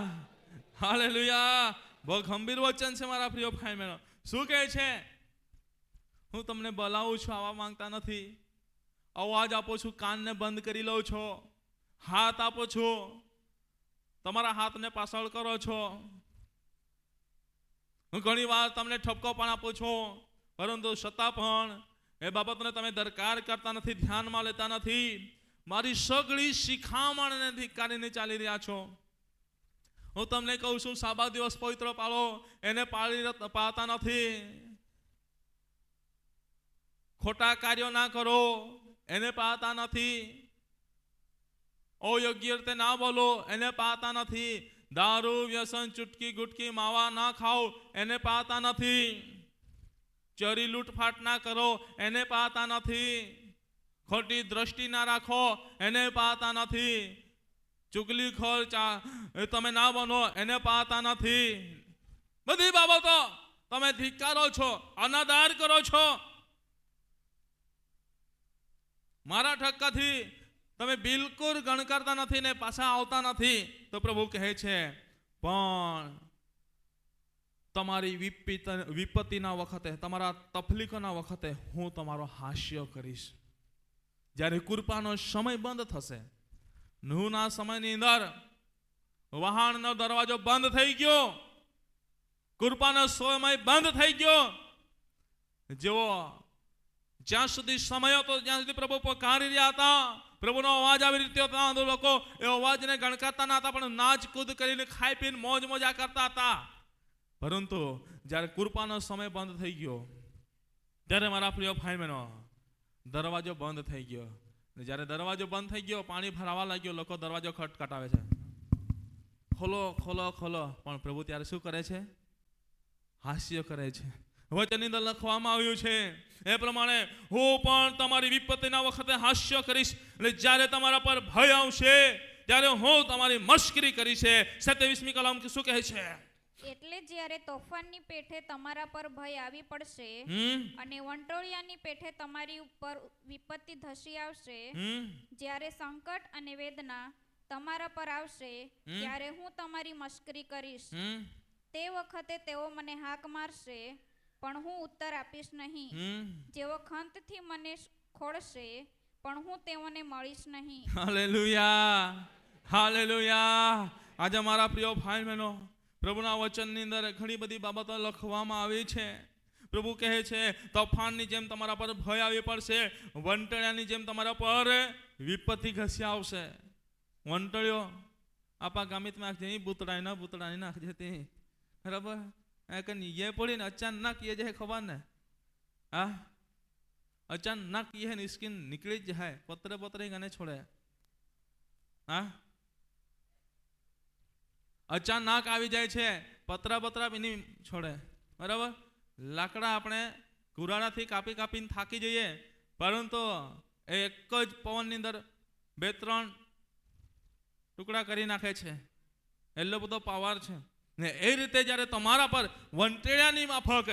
[SPEAKER 1] hallelujah. બહુ ગંભીર વચન છે મારા પ્રિય ભાઈ બહેનો. શું કહે છે? હું તમને બોલાવું છું, આવવા માંગતા નથી. અવાજ આપો છું, કાનને બંધ કરી લો છો. હાથ આપો છો, તમારા હાથને પાછળ કરો છો. હું ઘણી વાર તમને ઠપકો પણ આપું છું, પરંતુ છતાં પણ એ બાબતને તમે દરકાર કરતા નથી, ધ્યાનમાં લેતા નથી. મારી સગળી શિખામણને ધિક્કારીને ચાલી રહ્યા છો. હું તમને કહું છું, સાબા દિવસ પવિત્ર પાળો, એને પાળતા નથી. ખોટા કાર્યો ના કરો, એને પાળતા નથી. અયોગ્ય રીતે ના બોલો, એને પાળતા નથી. દારૂ, વ્યસન, ચૂટકી ગુટકી, માવા ના ખાઓ, એને પાળતા નથી. ચોરી લૂંટફાટ ના કરો, એને પાળતા નથી. ખોટી દ્રષ્ટિ ના રાખો, એને પાળતા નથી. ચુગલીખોર તમે ના બનો, એને પાળતા નથી. બધી બાબતો તમે ધિક્કારો છો, અનાદર કરો છો. મારા ઠપકાથી તમે બિલકુલ ગણકારતા નથી ને પાછા આવતા નથી. તો પ્રભુ કહે છે પણ તમારી વિપત્તિના વખતે, તમારા તકલીફોના વખતે હું તમારો હાસ્ય કરીશ. જ્યારે કૃપાનો સમય બંધ થશે, નૂહના સમયની અંદર વહાણનો દરવાજો બંધ થઈ ગયો, કૃપાનો સમય બંધ થઈ ગયો. જેવો જ્યાં સુધી સમય હતો ત્યાં સુધી પ્રભુ પોકારી રહ્યા હતા, પ્રભુનો અવાજ આવી રહ્યો હતો. લોકો એ અવાજને ગણકારતા ના હતા, પણ નાચ કૂદ કરીને ખાઈ પીને મોજ મજા કરતા હતા. પરંતુ જ્યારે કૃપાનો સમય બંધ થઈ ગયો, ત્યારે મારા પ્રિય ભાઈ બહેનો, દરવાજો બંધ થઈ ગયો. જ્યારે દરવાજો બંધ થઈ ગયો, પાણી ભરાવા લાગ્યો, લોકો દરવાજો ખટખટાવે છે, ખોલો ખોલો ખોલો. પણ પ્રભુ ત્યારે શું કરે છે? હાસ્ય કરે છે. વચનની અંદર લખવામાં આવ્યું છે એ પ્રમાણે હું પણ તમારી વિપત્તિના વખતે હાસ્ય કરીશ, એટલે જ્યારે તમારા પર ભય આવશે ત્યારે હું તમારી મશ્કરી કરીશ. 27મી કલમ શું કહે છે?
[SPEAKER 2] એટલે જ્યારે તોફાનની પેઠે તમારા પર ભય આવી પડશે અને વંટોળિયાની પેઠે તમારી ઉપર વિપત્તિ ધસી આવશે, જ્યારે સંકટ અને વેદના તમારા પર આવશે ત્યારે હું તમારી મશ્કરી કરીશ. તે વખતે તેઓ મને હાક મારશે, પણ હું ઉત્તર આપીશ નહીં. જેઓ ખંતથી મને ખોળશે, પણ હું તેઓને મળીશ નહીં.
[SPEAKER 1] Hallelujah, hallelujah. આજે મારા પ્રિય ભાઈ બહેનો, પ્રભુના વચનની અંદર ઘણી બધી બાબતો લખવામાં આવી છે. પ્રભુ કહે છે તોફાનની જેમ તમારા પર ભય આવી પડશે, વંટળિયાની જેમ તમારા પર વિપત્તિ ઘસી આવશે. વંટળિયો આપા ગામિતમાં નાખજે, બૂતડાઈ ના બૂતડાઈ નાખજે તે, બરાબર? ये पड़ी ने अचानक ये जो है खबर ने, हाँ अचानक ये है स्किन निकली जाए, पत्रे पत्रे गने छोड़े, हाँ अचानक આવી જાય છે, પતરા પતરા બી નહીં છોડે, બરાબર? લાકડા આપણે કુરાડાથી કાપી કાપીને થાકી જઈએ, પરંતુ એક જ પવનની અંદર 2-3 ટુકડા કરી નાખે છે. એટલો બધો પાવર છે. ને એ રીતે જ્યારે તમારા પર વંટેળિયાની માફક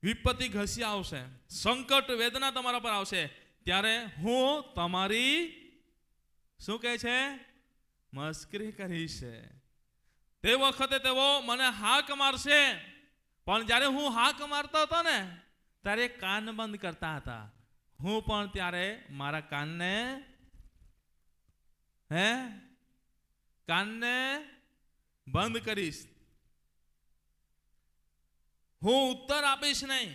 [SPEAKER 1] વિપત્તિ ઘસી આવશે, સંકટ વેદના તમારા પર આવશે, ત્યારે હું તમારી શું કહે છે? મસ્કરી કરીશ. તે વખતે તેઓ મને હાક મારશે, પણ જ્યારે હું હાક મારતો હતો ને ત્યારે કાન બંધ કરતા હતા. હું પણ ત્યારે મારા કાનને બંધ કરીશ. હું ઉત્તર આપીશ નહીં.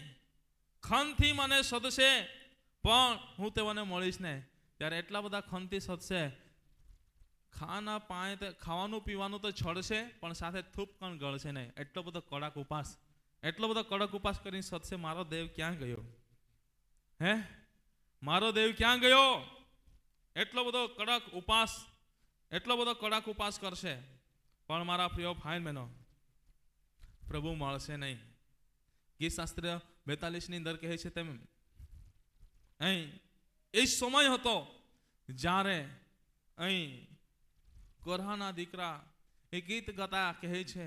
[SPEAKER 1] ખનથી મને સદશે પણ હું તેઓને મળીશ નહીં. ત્યારે એટલા બધા ખનથી સદશે, ખાના પાણી ખાવાનું પીવાનું તો છોડશે પણ સાથે થૂપ પણ ગળશે નહીં. એટલો બધો કડક ઉપાસ કરીને સદશે. મારો દેવ ક્યાં ગયો? મારો દેવ ક્યાં ગયો? એટલો બધો કડક ઉપાસ કરશે, પણ મારા પ્રિય ભાઈ બહેનો, પ્રભુ મળશે નહીં. ગીત શાસ્ત્ર 42 ની અંદર કહે છે તેમ અહીં એ સમય હતો જ્યારે અહીં કોરહાના દીકરા એ ગીત ગાતા કહે છે,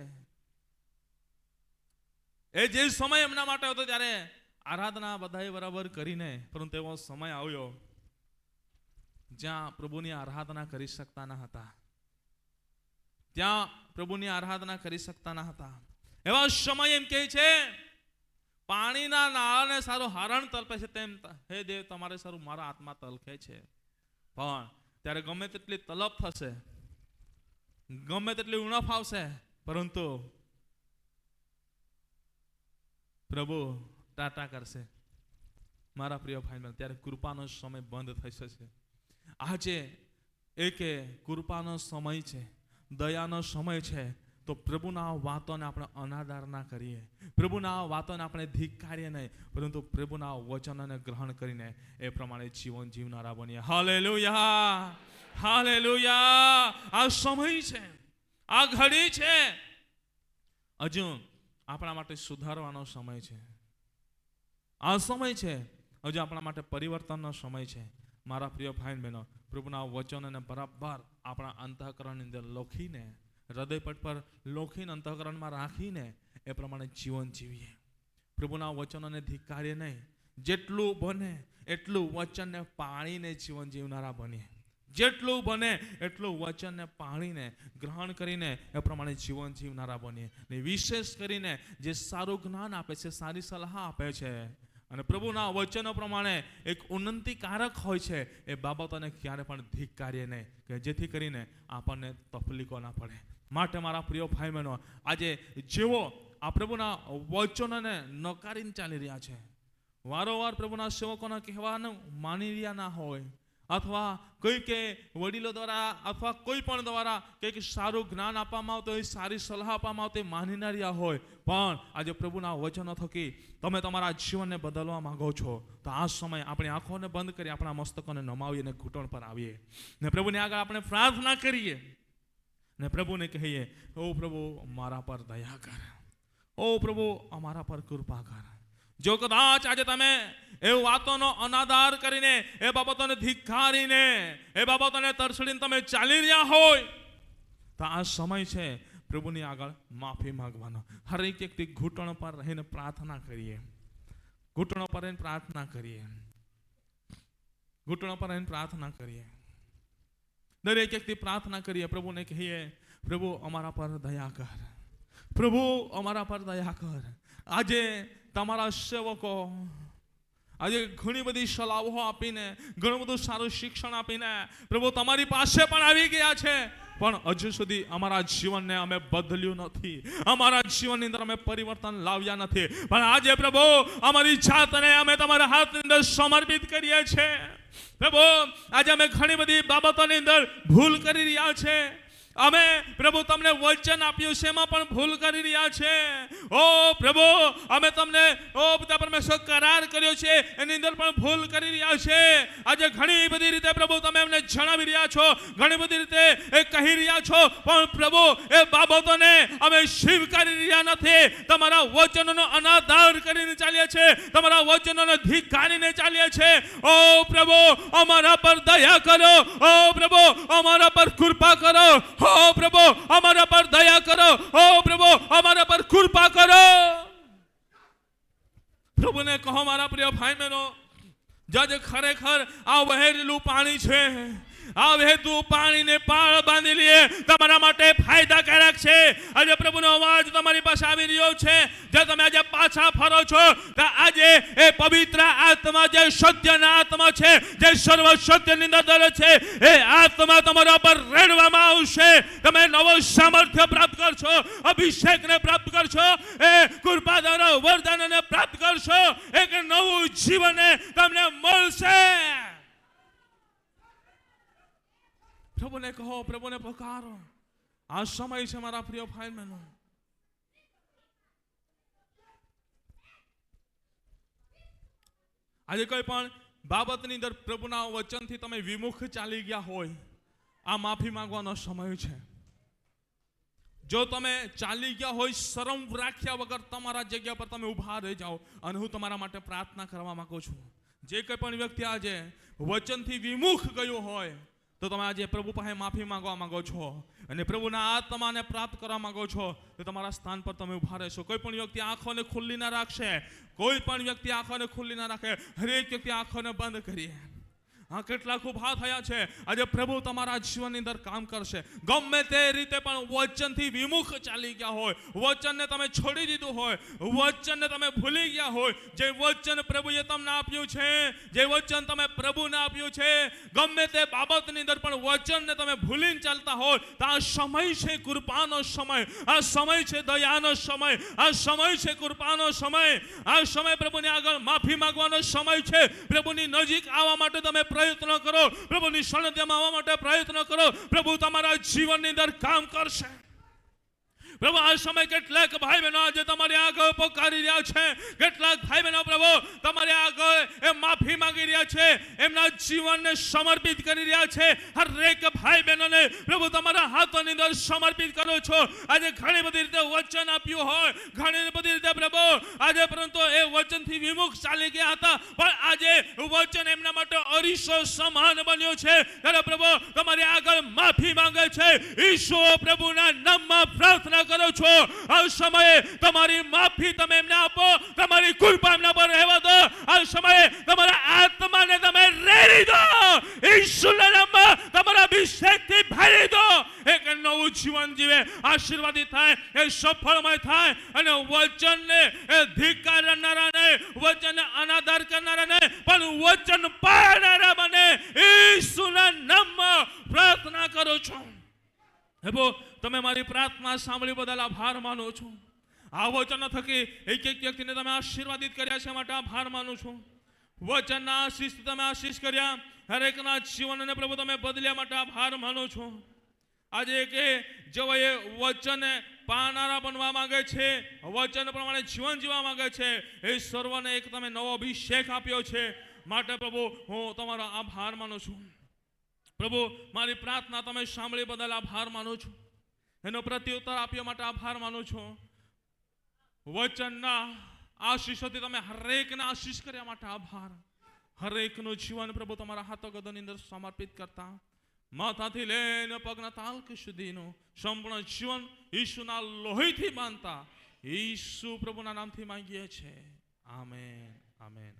[SPEAKER 1] એ જે સમય એમના માટે હતો ત્યારે આરાધના બધાએ બરાબર કરીને, પરંતુ એવો સમય આવ્યો જ્યાં પ્રભુની આરાધના કરી શકતા ન હતા. એવા સમય એમ કહે છે, પાણીના નાળાને સારું હારણ તલપે છે તેમ હે દેવ તમારે સારું મારા આત્મા તલખે છે. પણ ત્યારે ગમે તેટલી તલપ થશે, ગમે તેટલી ઉણપ આવશે, પરંતુ પ્રભુ ટાટા કરશે. મારા પ્રિય ભાઈ, ત્યારે કૃપાનો સમય બંધ થઈ જશે. આજે એક કૃપાનો સમય છે, દયાનો સમય છે. તો પ્રભુના વાતોને આપણે અનાદર ના કરીએ, પ્રભુના વાતોને આપણે ધિક્કારીએ નહીં, પરંતુ પ્રભુના વચનોને ગ્રહણ કરીને એ પ્રમાણે જીવન જીવનારા બનીએ. Hallelujah, hallelujah. આ સમય છે, આ ઘડી છે, હજુ આપણા માટે સુધારવાનો સમય છે. આ સમય છે, હજુ આપણા માટે પરિવર્તનનો સમય છે. મારા પ્રિય ભાઈ બહેનો, પ્રભુના વચનોને બરાબર આપણા અંતઃકરણની અંદર લખીને, હૃદયપટ પર લોખીને અંતઃકરણમાં રાખીને એ પ્રમાણે જીવન જીવીએ. પ્રભુના વચનોને ધિક્કારીએ નહીં. જેટલું બને એટલું વચનને પાળીને જીવન જીવનારા બનીએ. જેટલું બને એટલું વચનને પાળીને ગ્રહણ કરીને એ પ્રમાણે જીવન જીવનારા બનીએ. ને વિશેષ કરીને જે સારું જ્ઞાન આપે છે, સારી સલાહ આપે છે, અને પ્રભુના વચનો પ્રમાણે એક ઉન્નતિકારક હોય છે, એ બાબતોને ક્યારે પણ ધિક્કારીએ નહીં, કે જેથી કરીને આપણને તકલીફો ના પડે. માટે મારા પ્રિય ભાઈ બહેનો, આજે જેવો આ પ્રભુના વચનોને નકારીને ચાલી રહ્યા છે, વારંવાર પ્રભુના સેવકોના કહેવાનું માની રહ્યા ના હોય, અથવા કોઈ કે વડીલો દ્વારા અથવા કોઈ પણ દ્વારા કંઈક સારું જ્ઞાન આપવામાં આવતું હોય, સારી સલાહ આપવામાં આવતી માની ના રહ્યા હોય, પણ આજે પ્રભુના વચનો થકી તમે તમારા જીવનને બદલવા માંગો છો, તો આ સમય આપણી આંખોને બંધ કરી આપણા મસ્તકોને નમાવીએ અને ઘૂંટણ પર આવીએ ને પ્રભુની આગળ આપણે પ્રાર્થના કરીએ ને પ્રભુને કહીએ, ઓ પ્રભુ મારા પર દયા કર, ઓ પ્રભુ અમારા પર કૃપા કર. જો કદાચ આજે તમે એ વાતોનો અનાદર કરીને, એ બાબતોને ધિક્કારીને, એ બાબતોને તરછડીને તમે ચાલી રહ્યા હોય, તો આ સમય છે પ્રભુની આગળ માફી માંગવાનો. હરેક વ્યક્તિ ઘૂંટણ પર રહીને પ્રાર્થના કરીએ, ઘૂંટણો પર રહીને પ્રાર્થના કરીએ, ઘૂંટણો પર રહીને પ્રાર્થના કરીએ. દરેક વ્યક્તિ પ્રાર્થના કરીએ, પ્રભુને કહીએ, પ્રભુ અમારા પર દયા કર, પ્રભુ અમારા પર દયા કર. આજે તમારા સેવકો આજે ઘણી બધી સલાહો આપીને, ઘણું બધું સારું શિક્ષણ આપીને પ્રભુ તમારી પાસે પણ આવી ગયા છે, પણ હજુ સુધી અમારા જીવનને અમે બદલ્યું નથી, અમારા જીવનની અંદર અમે પરિવર્તન લાવ્યા નથી. પણ આજે પ્રભુ અમારી જાતને અમે તમારા હાથની અંદર સમર્પિત કરીએ છીએ. પ્રભુ આજે અમે ઘણી બધી બાબતોની અંદર ભૂલ કરી રહ્યા છે. અમે પ્રભુ તમને વચન આપ્યું છે એમાં પણ ભૂલ કરી રહ્યા છે. ઓ પ્રભુ અમે તમને ઓ પિતા પરમેશ્વર કરાર કર્યો છે એની અંદર પણ ભૂલ કરી રહ્યા છે. આજે ઘણી બધી રીતે પ્રભુ તમે અમને જણાવી રહ્યા છો, ઘણી બધી રીતે એ કહી રહ્યા છો, પણ પ્રભુ એ બાબતોને અમે સ્વીકારી રહ્યા નથી. તમારા વચનોનો અનાદર કરીને ચાલીએ છીએ, તમારા વચનોને ધિક્કારીને ચાલીએ છીએ. ઓ પ્રભુ અમારા પર દયા કરો, ઓ પ્રભુ અમારા પર કૃપા કરો, ઓ પ્રભુ અમારા પર દયા કરો, ઓ પ્રભુ અમારા પર કૃપા કરો. પ્રભુને કહો મારા પ્રિય ભાઈ બહેનો, જજ ખરેખર આ વહેરેલું પાણી છે, આ વહેતું પાણીને પાળ બાંધી લઈએ તમારા માટે ફાયદાકારક છે. આજે પ્રભુનો અવાજ તમારી પાસે આવી રહ્યો છે. જે તમે આજે પાછા ફરો છો તો આજે એ પવિત્ર આત્મા, જે સત્યના આત્મા છે, જે સર્વ સત્યની અંદર છે, એ આત્મા તમારા પર રેડવામાં આવશે. તમે નવો સામર્થ્ય પ્રાપ્ત કરશો, અભિષેકને પ્રાપ્ત કરશો, એ કૃપા દ્વારા વરદાનને પ્રાપ્ત કરશો. એક નવું જીવન તમને મળશે. પ્રભુને કહો, પ્રભુને પકારો. આ સમય છે મારા પ્રિય ભાઈ બહેનો. આજે કોઈ પણ બાબતની અંદર પ્રભુના વચનથી તમે વિમુખ ચાલી ગયા હોય, આ માફી માંગવાનો સમય છે. જો તમે ચાલી ગયા હોય શરમ રાખ્યા વગર, તમારા જગ્યા પર તમે ઊભા રહી જાઓ અને હું તમારા માટે પ્રાર્થના કરવા માંગુ છું. જે કોઈ પણ વ્યક્તિ આજે વચનથી વિમુખ ગયો હોય તો તમે આજે પ્રભુ પાસે માફી માંગવા માંગો છો અને પ્રભુના આત્માને પ્રાપ્ત કરવા માંગો છો તો તમારા સ્થાન પર તમે ઊભા રહેશો. કોઈ પણ વ્યક્તિ આંખોને ખુલ્લી ના રાખશે, કોઈ પણ વ્યક્તિ આંખોને ખુલ્લી ના રાખે, હરેક વ્યક્તિ આંખોને બંધ કરીએ. હા, કેટલાક ઉભા થયા છે. આજે પ્રભુ તમારા જીવનની અંદર કામ કરશે. ગમે તે રીતે પણ વચનથી વિમુખ ચાલી ગયા હોય, વચનને તમે છોડી દીધું હોય, વચનને તમે ભૂલી ગયા હોય, જે વચન પ્રભુએ તમને આપ્યું છે, જે વચન તમે પ્રભુને આપ્યું છે, ગમે તે બાબતની અંદર પણ વચનને તમે ભૂલીને ચાલતા હોય તો આ સમય છે કૃપાનો સમય, આ સમય છે દયાનો સમય, આ સમય છે કૃપાનો સમય, આ સમય પ્રભુની આગળ માફી માંગવાનો સમય છે. પ્રભુની નજીક આવવા માટે તમે પ્રયત્ન કરો, પ્રભુની સાનિધ્યમાં આવવા માટે પ્રયત્ન કરો. પ્રભુ તમારા જીવનની અંદર કામ કરશે. પ્રભુ આ સમય કેટલાક ભાઈ બહેનો આજે તમારી આગળ પોકારી રહ્યા છે, કેટલાક ભાઈ બહેનો પ્રભુ તમારી આગળ એ માફી માંગી રહ્યા છે, એમના જીવનને સમર્પિત કરી રહ્યા છે. હરેક ભાઈ બહેનોને પ્રભુ તમારા હાથોની અંદર સમર્પિત કરો છો. આજે ઘણી બધી રીતે વચન આપ્યું હોય, ઘણી બધી રીતે પ્રભુ આજે પરંતુ એ વચનથી વિમુખ ચાલી ગયા હતા, પણ આજે વચન એમના માટે અરીસો સમાન બન્યો છે. ત્યારે પ્રભુ તમારી આગળ માફી માંગે છે. ઈશુ પ્રભુના નામમાં પ્રાર્થના કરો છો. આ સમયે તમારી માફી તમે એમને આપો, તમારી કૃપા એમના પર રહેવા દો. આ સમયે તમારા આત્માને તમે રેડી દો, ઈશ્વરના નામમાં તમારા અભિષેકથી ભરી દો. એક નવું જીવન જીવે, આશીર્વાદિત થાય, એ સફળમય થાય અને વચનને એ ધિક્કાર કરનારાને, વચનને અનાદર કરનારાને પણ વચન પાળનારા બને. ઈશ્વરના નામમાં પ્રાર્થના કરું છું. હેબો, તમે મારી પ્રાર્થના સાંભળી બદલ આભાર માનું છું. આ વચન થકી એક એક વ્યક્તિને તમે આશીર્વાદિત કર્યા છે માટે આભાર માનું છું. વચનના આશીષ તમે આશીષ કર્યા, હરેકના જીવનને પ્રભુ તમે બદલ્યા માટે આભાર માનું છું. આજે કે જેઓ એ વચન પાળનારા બનવા માંગે છે, વચન પ્રમાણે જીવન જીવવા માંગે છે, એ સર્વને એક તમે નવો અભિષેક આપ્યો છે માટે પ્રભુ હું તમારો આભાર માનું છું. પ્રભુ મારી પ્રાર્થના તમે સાંભળી બદલ આભાર માનું છું. એનો પ્રત્યુત્તર આપ્યો માટે આભાર માનું છું. વચનના આશીષોથી તમે હરેકને આશીષ કર્યા માટે આભાર. હરેકનું જીવન પ્રભુ તમારા હાથો ગદોની અંદર સમર્પિત કરતા, માથાથી લઈને પગના તાલક સુધીનું સંપૂર્ણ જીવન ઈશુના લોહીથી બાંધતા ઈસુ પ્રભુના નામથી માંગીએ છીએ. Amen, amen.